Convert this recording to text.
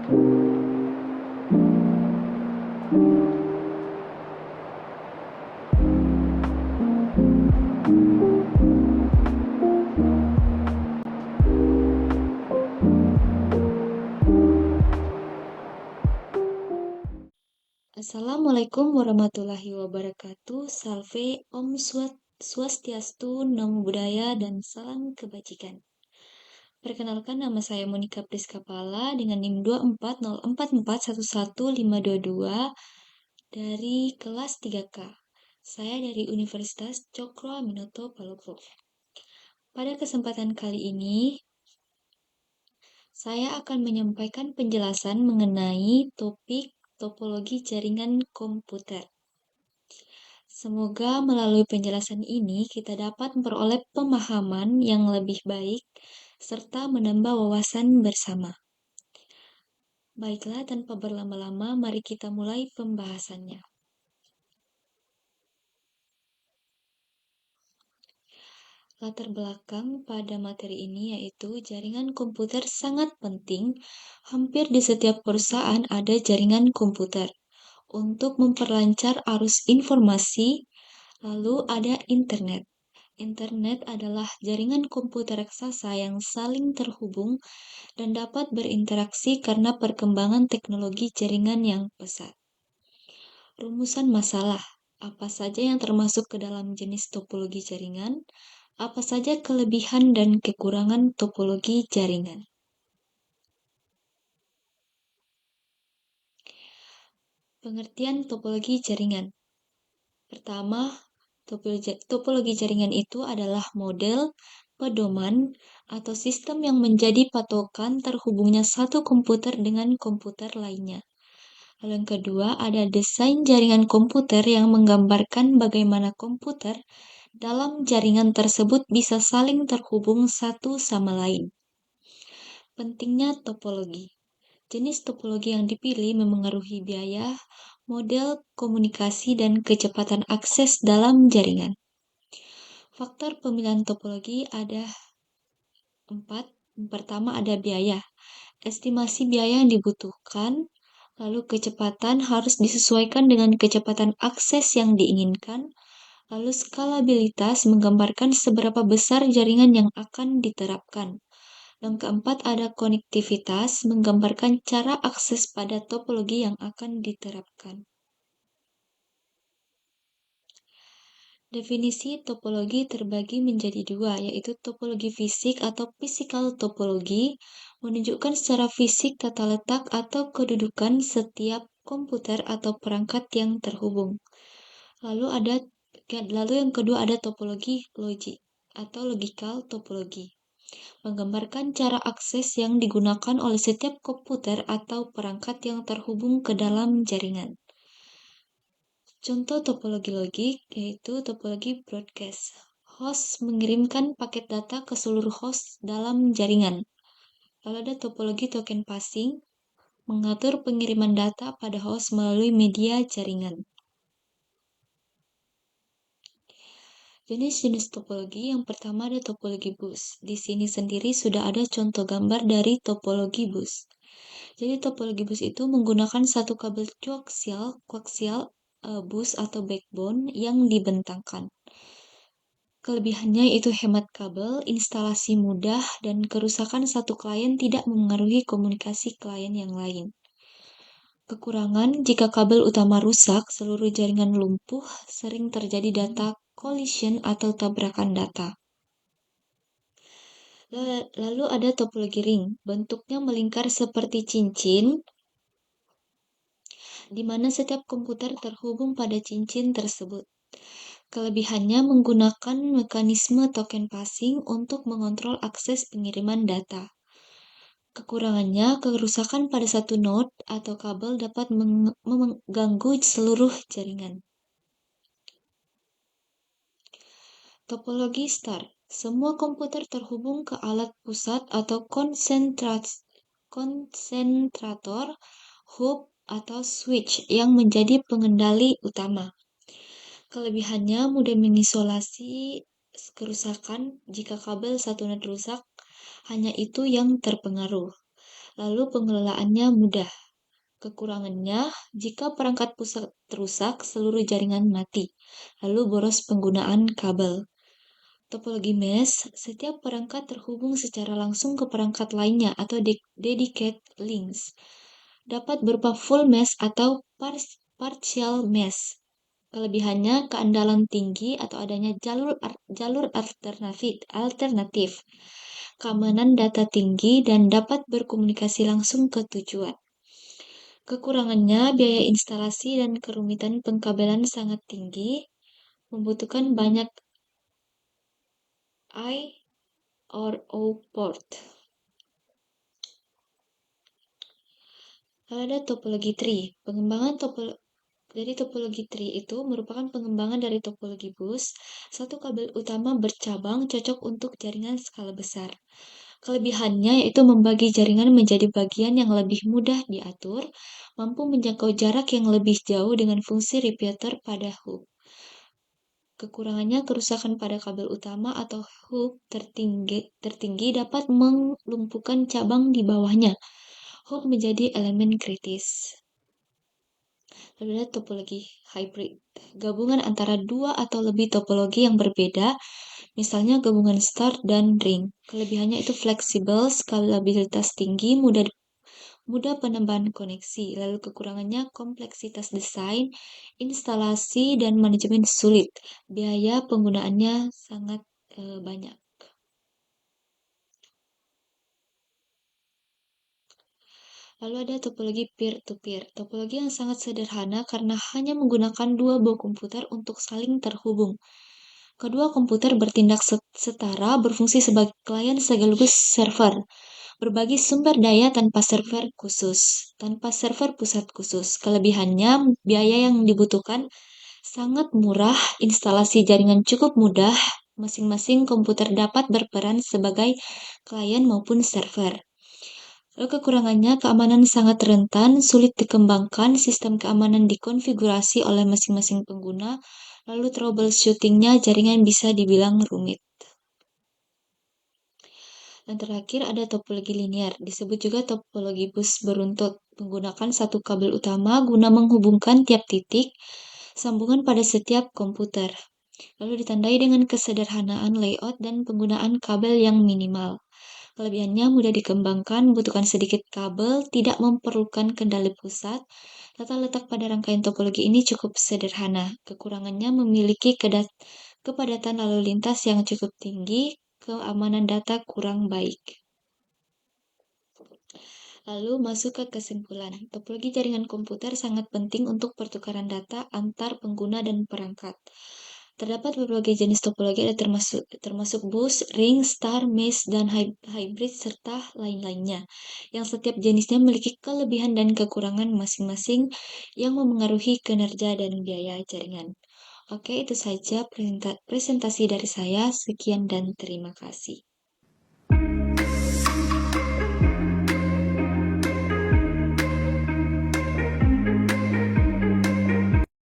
Assalamualaikum warahmatullahi wabarakatuh. Salve, Om Swastiastu, Namo Buddhaya, dan salam kebajikan. Perkenalkan, nama saya Monika Priska Pala dengan NIM 24044111522 dari kelas 3K. Saya dari Universitas Cokro Aminoto Palopo. Pada kesempatan kali ini, saya akan menyampaikan penjelasan mengenai topik topologi jaringan komputer. Semoga melalui penjelasan ini kita dapat memperoleh pemahaman yang lebih baik serta menambah wawasan bersama. Baiklah, tanpa berlama-lama, mari kita mulai pembahasannya. Latar belakang pada materi ini yaitu jaringan komputer sangat penting. Hampir di setiap perusahaan ada jaringan komputer untuk memperlancar arus informasi. Lalu ada internet. Internet adalah jaringan komputer raksasa yang saling terhubung dan dapat berinteraksi karena perkembangan teknologi jaringan yang pesat. Rumusan masalah. Apa saja yang termasuk ke dalam jenis topologi jaringan? Apa saja kelebihan dan kekurangan topologi jaringan? Pengertian topologi jaringan. Pertama, topologi jaringan itu adalah model, pedoman, atau sistem yang menjadi patokan terhubungnya satu komputer dengan komputer lainnya. Lalu yang kedua, ada desain jaringan komputer yang menggambarkan bagaimana komputer dalam jaringan tersebut bisa saling terhubung satu sama lain. Pentingnya topologi. Jenis topologi yang dipilih memengaruhi biaya, model komunikasi, dan kecepatan akses dalam jaringan. Faktor pemilihan topologi ada 4. Pertama ada biaya. Estimasi biaya yang dibutuhkan, lalu kecepatan harus disesuaikan dengan kecepatan akses yang diinginkan, lalu skalabilitas menggambarkan seberapa besar jaringan yang akan diterapkan. Yang keempat ada konektivitas menggambarkan cara akses pada topologi yang akan diterapkan. Definisi topologi terbagi menjadi dua, yaitu topologi fisik atau physical topologi, menunjukkan secara fisik tata letak atau kedudukan setiap komputer atau perangkat yang terhubung. Lalu yang kedua ada topologi logik atau logical topologi, menggambarkan cara akses yang digunakan oleh setiap komputer atau perangkat yang terhubung ke dalam jaringan. Contoh topologi logik yaitu topologi broadcast. Host mengirimkan paket data ke seluruh host dalam jaringan. Lalu ada topologi token passing, mengatur pengiriman data pada host melalui media jaringan. Jenis-jenis topologi yang pertama ada topologi bus. Di sini sendiri sudah ada contoh gambar dari topologi bus. Jadi topologi bus itu menggunakan satu kabel koaksial bus atau backbone yang dibentangkan. Kelebihannya itu hemat kabel, instalasi mudah, dan kerusakan satu klien tidak memengaruhi komunikasi klien yang lain. Kekurangan, jika kabel utama rusak, seluruh jaringan lumpuh, sering terjadi data collision atau tabrakan data. Lalu ada topologi ring, bentuknya melingkar seperti cincin, di mana setiap komputer terhubung pada cincin tersebut. Kelebihannya menggunakan mekanisme token passing untuk mengontrol akses pengiriman data. Kekurangannya, kerusakan pada satu node atau kabel dapat mengganggu seluruh jaringan. Topologi star. Semua komputer terhubung ke alat pusat atau konsentrator, hub, atau switch yang menjadi pengendali utama. Kelebihannya mudah mengisolasi kerusakan. Jika kabel satu node rusak, hanya itu yang terpengaruh. Lalu pengelolaannya mudah. Kekurangannya, jika perangkat pusat rusak, seluruh jaringan mati. Lalu boros penggunaan kabel. Topologi mesh, setiap perangkat terhubung secara langsung ke perangkat lainnya atau dedicated links. Dapat berupa full mesh atau partial mesh. Kelebihannya keandalan tinggi atau adanya jalur alternatif, keamanan data tinggi, dan dapat berkomunikasi langsung ke tujuan. Kekurangannya biaya instalasi dan kerumitan pengkabelan sangat tinggi, membutuhkan banyak I or O port. Lalu ada topologi tree. Topologi tree itu merupakan pengembangan dari topologi bus. Satu kabel utama bercabang cocok untuk jaringan skala besar. Kelebihannya yaitu membagi jaringan menjadi bagian yang lebih mudah diatur, mampu menjangkau jarak yang lebih jauh dengan fungsi repeater pada hub. Kekurangannya kerusakan pada kabel utama atau hub tertinggi dapat melumpuhkan cabang di bawahnya. Hub menjadi elemen kritis. Lalu ada topologi hybrid, gabungan antara dua atau lebih topologi yang berbeda, misalnya gabungan star dan ring. Kelebihannya itu fleksibel, skalabilitas tinggi, mudah penambahan koneksi. Lalu kekurangannya kompleksitas desain, instalasi, dan manajemen sulit. Biaya penggunaannya sangat banyak. Lalu ada topologi peer-to-peer. Topologi yang sangat sederhana karena hanya menggunakan dua buah komputer untuk saling terhubung. Kedua komputer bertindak setara, berfungsi sebagai klien sekaligus server. Berbagi sumber daya tanpa server pusat khusus. Kelebihannya, biaya yang dibutuhkan sangat murah, instalasi jaringan cukup mudah, masing-masing komputer dapat berperan sebagai klien maupun server. Lalu kekurangannya, keamanan sangat rentan, sulit dikembangkan, sistem keamanan dikonfigurasi oleh masing-masing pengguna, lalu troubleshootingnya jaringan bisa dibilang rumit. Dan terakhir ada topologi linear, disebut juga topologi bus beruntut, menggunakan satu kabel utama guna menghubungkan tiap titik sambungan pada setiap komputer. Lalu ditandai dengan kesederhanaan layout dan penggunaan kabel yang minimal. Kelebihannya mudah dikembangkan, membutuhkan sedikit kabel, tidak memerlukan kendali pusat. Tata letak pada rangkaian topologi ini cukup sederhana. Kekurangannya memiliki kepadatan lalu lintas yang cukup tinggi, keamanan data kurang baik. Lalu masuk ke kesimpulan. Topologi jaringan komputer sangat penting untuk pertukaran data antar pengguna dan perangkat. Terdapat berbagai jenis topologi ada termasuk bus, ring, star, mesh, dan hybrid serta lain-lainnya. Yang setiap jenisnya memiliki kelebihan dan kekurangan masing-masing yang memengaruhi kinerja dan biaya jaringan. Oke, itu saja presentasi dari saya. Sekian dan terima kasih.